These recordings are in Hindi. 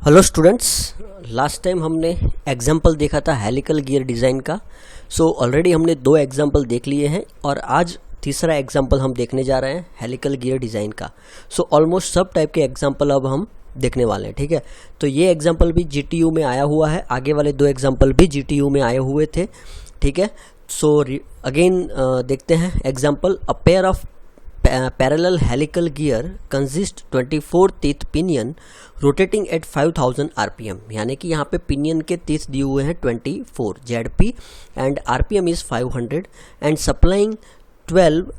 हेलो स्टूडेंट्स, लास्ट टाइम हमने एग्जाम्पल देखा था हेलिकल गियर डिज़ाइन का। सो ऑलरेडी हमने 2 एग्जाम्पल देख लिए हैं और आज तीसरा एग्जाम्पल हम देखने जा रहे हैं हेलिकल गियर डिज़ाइन का। सो ऑलमोस्ट सब टाइप के एग्जाम्पल अब हम देखने वाले हैं, ठीक है। तो ये एग्जाम्पल भी जीटीयू में आया हुआ है, आगे वाले 2 एग्जाम्पल भी जीटीयू में आए हुए थे, ठीक है। सो अगेन देखते हैं example. A pair of parallel helical gear consist 24 teeth pinion rotating at 5000 rpm, यानी कि यहाँ पे पिनियन के teeth दिए हुए हैं 24 ZP and RPM is 500 and supplying 12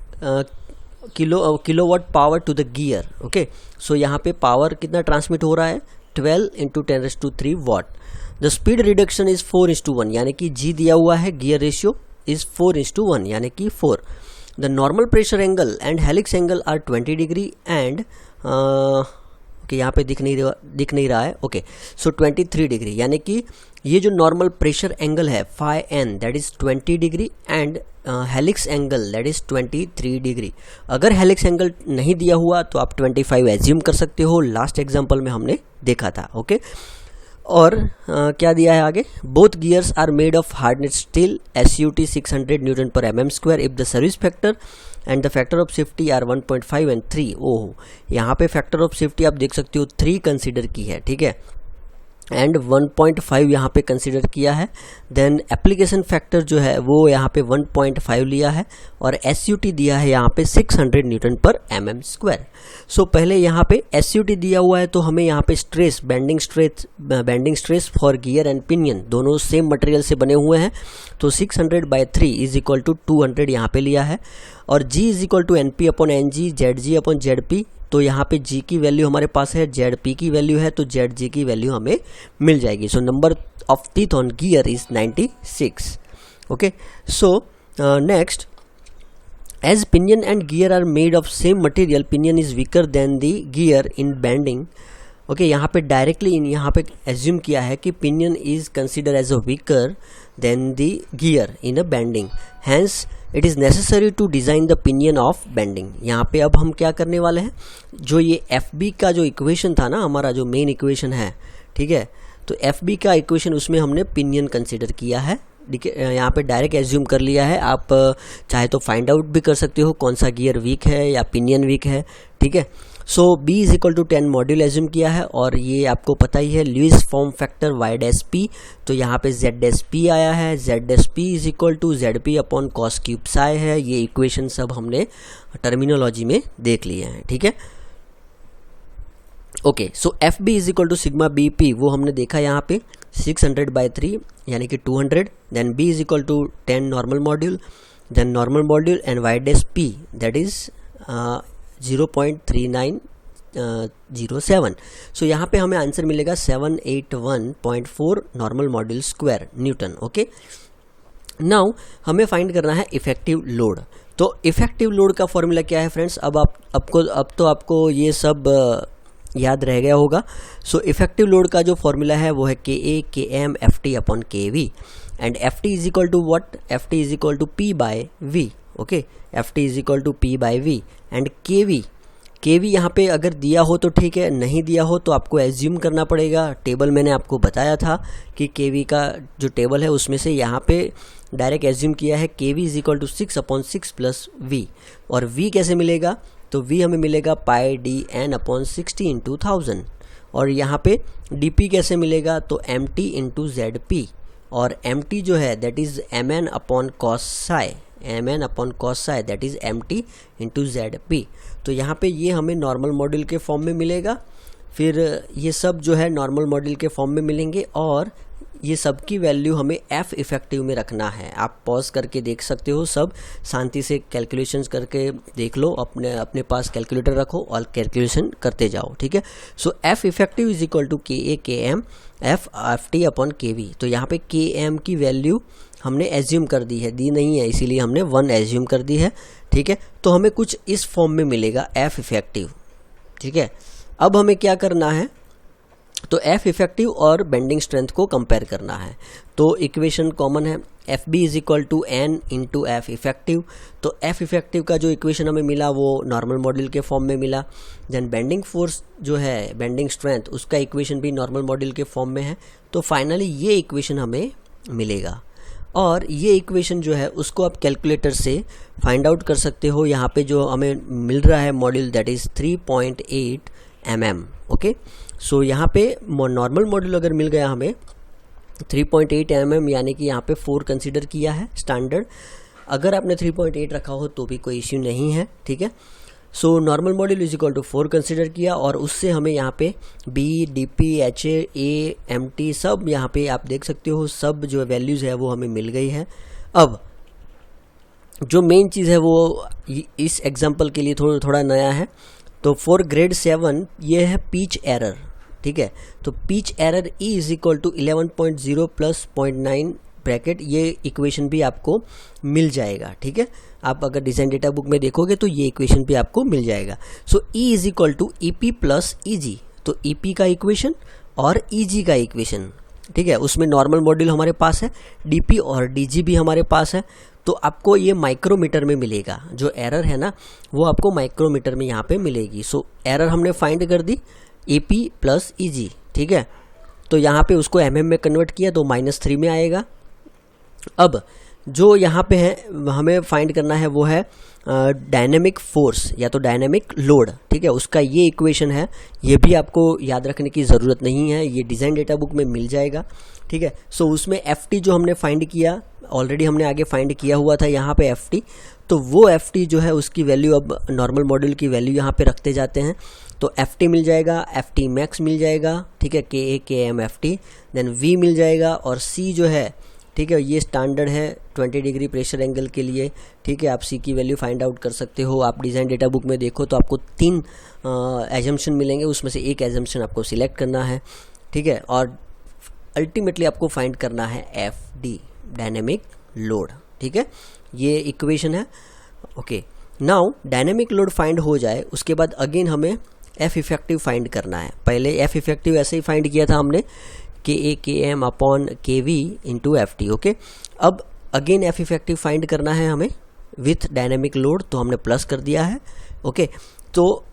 kilowatt power to the gear. Okay, so यहाँ पे पावर कितना ट्रांसमिट हो रहा है 12 × 10⁻³ वाट। द स्पीड रिडक्शन इज 4:1, यानी कि G दिया हुआ है, गियर रेशियो इज 4:1 यानी कि 4। The normal pressure angle and helix angle are 20 degree and okay, यहाँ पे दिख नहीं रहा है। ओके, सो 23 डिग्री, यानी कि ये जो नॉर्मल प्रेशर एंगल है φn that is 20 degree and helix angle that is 23 degree. अगर हेलिक्स एंगल नहीं दिया हुआ तो आप 25 एज्यूम कर सकते हो, लास्ट एग्जाम्पल में हमने देखा था। ओके, और क्या दिया है आगे, both gears are made of hardness steel SUT 600 Nm/mm² if the service factor and the factor of safety are 1.5 and 3। ओहो, यहाँ पे फैक्टर ऑफ सेफ्टी आप देख सकते हो 3 कंसिडर की है, ठीक है, एंड 1.5 यहाँ पे कंसिडर किया है। देन एप्लीकेशन फैक्टर जो है वो यहाँ पे 1.5 लिया है और SUT दिया है यहाँ पे 600 Nm/mm²। सो पहले यहाँ पे SUT दिया हुआ है तो हमें यहाँ पे stress, bending stress for gear and pinion दोनों सेम मटेरियल से बने हुए हैं, तो 600/3 इज इक्वल टू 200 यहाँ पे लिया है। और G is equal to NP/NG ZG/ZP, तो यहाँ पे G की वैल्यू हमारे पास है, ZP की वैल्यू है, तो ZG की वैल्यू हमें मिल जाएगी। So number of teeth on gear is 96। Okay, so next, as pinion and gear are made of same material, pinion is weaker than the gear in bending. Okay, यहाँ पे डायरेक्टली यहाँ पे एज्यूम किया है कि pinion is consider as a weaker than the gear in a bending, hence it is necessary to design the pinion of bending. यहाँ पे अब हम क्या करने वाले हैं, जो ये FB का जो इक्वेशन था ना, हमारा जो मेन इक्वेशन है, ठीक है, तो FB का इक्वेशन उसमें हमने पिनियन कंसिडर किया है, यहाँ पे डायरेक्ट एज्यूम कर लिया है। आप चाहे तो फाइंड आउट भी कर सकते हो कौन सा गियर वीक है या पिनियन वीक है, ठीक है। So B is equal to 10 module assume किया है और ये आपको पता ही है लुईस फॉर्म फैक्टर Y'P, तो यहाँ पे Z''P आया है, Z''P is equal to ZP/cos³ है। ये इक्वेशन सब हमने टर्मिनोलॉजी में देख लिए हैं, ठीक है। Okay, so FB is equal to sigma BP वो हमने देखा यहाँ पे 600/3 यानी कि 200, then B is equal to 10 normal module, then normal module and Y''P that is 0.3907। So यहाँ पे हमें आंसर मिलेगा 781.4 normal module square newton. Okay, now हमें फाइंड करना है इफेक्टिव लोड। तो इफेक्टिव लोड का फॉर्मूला क्या है फ्रेंड्स, अब तो आपको ये सब याद रह गया होगा। सो इफेक्टिव लोड का जो फॉर्मूला है वो है KA KM FT/kV and FT is equal to what, FT is equal to P/V। Okay, FT is equal to P/V and KV यहाँ पे अगर दिया हो तो ठीक है, नहीं दिया हो तो आपको एज्यूम करना पड़ेगा। टेबल मैंने आपको बताया था कि KV का जो टेबल है उसमें से यहाँ पे डायरेक्ट एज्यूम किया है KV is equal to 6/6 + V। और V कैसे मिलेगा, तो V हमें मिलेगा πdN/60 × 1000 और यहाँ पे DP कैसे मिलेगा, तो MT × ZP और MT जो है that is MN/cos⁡ that is MT × ZP। तो यहाँ पे ये हमें नॉर्मल मॉड्यूल के फॉर्म में मिलेगा, फिर ये सब जो है नॉर्मल मॉड्यूल के फॉर्म में मिलेंगे और ये सब की वैल्यू हमें F इफेक्टिव में रखना है। आप पॉज करके देख सकते हो, सब शांति से कैलकुलेशंस करके देख लो, अपने पास कैलकुलेटर रखो और कैलकुलेशन करते जाओ, ठीक है। So F effective is equal to KA KM FT/kV। तो यहाँ पे KM की वैल्यू हमने एज्यूम कर दी है, दी नहीं है इसीलिए हमने 1 एज्यूम कर दी है, ठीक है। तो हमें कुछ इस फॉर्म में मिलेगा F इफेक्टिव, ठीक है। अब हमें क्या करना है, तो एफ इफेक्टिव और बेंडिंग स्ट्रेंथ को कंपेयर करना है। तो इक्वेशन कॉमन है, F B is equal to N into F effective. तो एफ इफेक्टिव का जो इक्वेशन हमें मिला वो नॉर्मल मॉड्यूल के फॉर्म में मिला। देन बेंडिंग फोर्स जो है, बेंडिंग स्ट्रेंथ, उसका इक्वेशन भी नॉर्मल मॉड्यूल के फॉर्म में है। तो फाइनली ये इक्वेशन हमें मिलेगा और ये इक्वेशन जो है उसको आप कैलकुलेटर से फाइंड आउट कर सकते हो। यहाँ पे जो हमें मिल रहा है module that is 3.8 mm। Okay, so यहाँ पे नॉर्मल मॉड्यूल अगर मिल गया हमें 3.8 mm, यानी कि यहाँ पे 4 कंसीडर किया है स्टैंडर्ड। अगर आपने 3.8 रखा हो तो भी कोई इश्यू नहीं है, ठीक है। So normal module is equal to 4 consider किया और उससे हमें यहाँ पे B, D P, H A, M T सब यहाँ पे आप देख सकते हो, सब जो वैल्यूज़ है वो हमें मिल गई है। अब जो मेन चीज़ है वो इस एग्जाम्पल के लिए थोड़ा नया है। तो फॉर ग्रेड 7 ये है पिच एरर, ठीक है। तो pitch error E is equal to 11.0 plus 0.9 bracket, ये इक्वेशन भी आपको मिल जाएगा, ठीक है। आप अगर डिज़ाइन डेटा बुक में देखोगे तो ये इक्वेशन भी आपको मिल जाएगा। So E is equal to E P plus E G. तो ई पी का इक्वेशन और ई जी का इक्वेशन, ठीक है, उसमें नॉर्मल मॉड्यूल हमारे पास है, डी पी और डी जी भी हमारे पास है। तो आपको ये माइक्रोमीटर में मिलेगा, जो एरर है ना वो आपको माइक्रोमीटर में यहाँ पे मिलेगी। सो एरर हमने फाइंड कर दी ए पी प्लस ई जी, ठीक है। तो यहाँ पे उसको एम एम में कन्वर्ट किया तो -3 में आएगा। अब जो यहाँ पे है हमें फाइंड करना है वो है डायनेमिक फोर्स या तो डायनेमिक लोड, ठीक है, उसका ये इक्वेशन है। ये भी आपको याद रखने की ज़रूरत नहीं है, ये डिज़ाइन डेटा बुक में मिल जाएगा, ठीक है। सो उसमें एफ टी जो हमने फाइंड किया, ऑलरेडी हमने आगे फाइंड किया हुआ था यहाँ पे एफ टी, तो वो एफ टी जो है उसकी वैल्यू अब नॉर्मल मॉड्यूल की वैल्यू यहाँ पे रखते जाते हैं। तो एफ टी मिल जाएगा, एफ टी मैक्स मिल जाएगा, ठीक है, K A K M F T, then V मिल जाएगा और सी जो है, ठीक है, ये स्टैंडर्ड है 20 डिग्री प्रेशर एंगल के लिए, ठीक है। आप सी की वैल्यू फाइंड आउट कर सकते हो। आप डिज़ाइन डेटा बुक में देखो तो आपको 3 एजम्पशन मिलेंगे, उसमें से एक एजम्पशन आपको सिलेक्ट करना है, ठीक है। और अल्टीमेटली आपको फाइंड करना है एफ डी, डायनेमिक लोड, ठीक है, ये इक्वेशन है। Okay, now dynamic load find हो जाए उसके बाद अगेन हमें एफ इफेक्टिव फाइंड करना है। पहले एफ इफेक्टिव ऐसे ही फाइंड किया था हमने, K A K M upon K V into F T. Okay, अब अगेन एफ इफेक्टिव फाइंड करना है हमें विथ डायनेमिक लोड, तो हमने प्लस कर दिया है। ओके, तो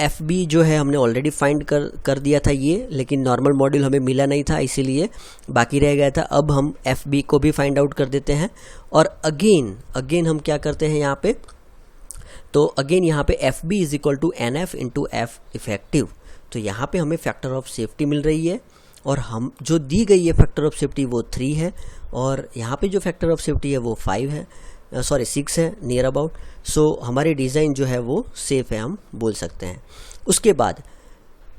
एफ बी जो है हमने ऑलरेडी फाइंड कर दिया था ये, लेकिन नॉर्मल मॉड्यूल हमें मिला नहीं था इसीलिए बाकी रह गया था। अब हम एफ बी को भी फाइंड आउट कर देते हैं और अगेन हम क्या करते हैं यहाँ पे, तो अगेन यहाँ पे F B is equal to N F into F effective. तो यहाँ पे हमें फैक्टर ऑफ सेफ्टी मिल रही है और हम जो दी गई है फैक्टर ऑफ सेफ्टी वो 3 है और यहाँ पे जो फैक्टर ऑफ सेफ्टी है वो 5 है, 6 है नियर अबाउट। सो हमारी डिज़ाइन जो है वो सेफ़ है, हम बोल सकते हैं। उसके बाद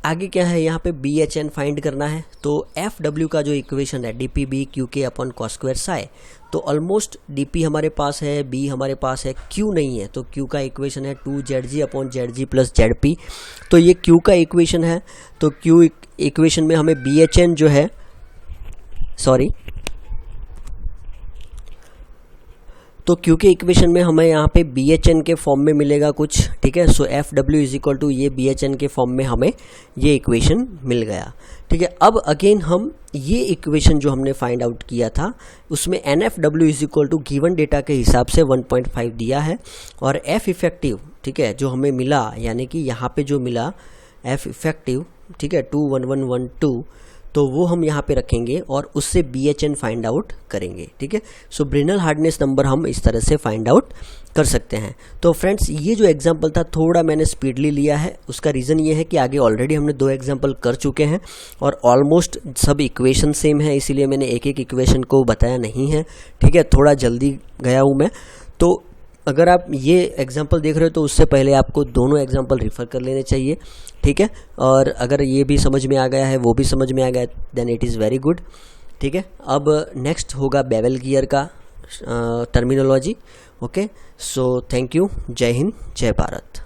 आगे क्या है, यहाँ पे बी एच एन फाइंड करना है। तो एफ डब्ल्यू का जो इक्वेशन है डी पी बी क्यू के अपॉन कॉस स्क्वायर साई, तो ऑलमोस्ट डी पी हमारे पास है, बी हमारे पास है, क्यू नहीं है। तो क्यू का इक्वेशन है 2ZG upon ZG plus ZP। तो ये क्यू का इक्वेशन है, तो क्यू इक्वेशन में हमें बी एच एन जो है, तो क्यू के इक्वेशन में हमें यहाँ पे बी एच एन के फॉर्म में मिलेगा कुछ, ठीक है। So F W is equal to ये बी एच एन के फॉर्म में हमें ये इक्वेशन मिल गया, ठीक है। अब अगेन हम ये इक्वेशन जो हमने फाइंड आउट किया था उसमें N F W is equal to given data के हिसाब से 1.5 दिया है और एफ इफेक्टिव, ठीक है, जो हमें मिला, यानी कि यहाँ पे जो मिला एफ इफेक्टिव, ठीक है, 21112, तो वो हम यहाँ पे रखेंगे और उससे B H N find out करेंगे, ठीक है। सो ब्रिनल हार्डनेस नंबर हम इस तरह से फाइंड आउट कर सकते हैं। तो फ्रेंड्स, ये जो एग्जांपल था थोड़ा मैंने स्पीडली लिया है, उसका रीज़न ये है कि आगे ऑलरेडी हमने 2 एग्जांपल कर चुके हैं और ऑलमोस्ट सब इक्वेशन सेम है, इसीलिए मैंने एक इक्वेशन को बताया नहीं है, ठीक है, थोड़ा जल्दी गया हूँ मैं। तो अगर आप ये एग्जांपल देख रहे हो तो उससे पहले आपको दोनों एग्जांपल रेफर कर लेने चाहिए, ठीक है। और अगर ये भी समझ में आ गया है, वो भी समझ में आ गया, then it is very good, ठीक है। अब नेक्स्ट होगा बेवल गियर का terminology. Okay, so thank you, जय हिंद, जय भारत।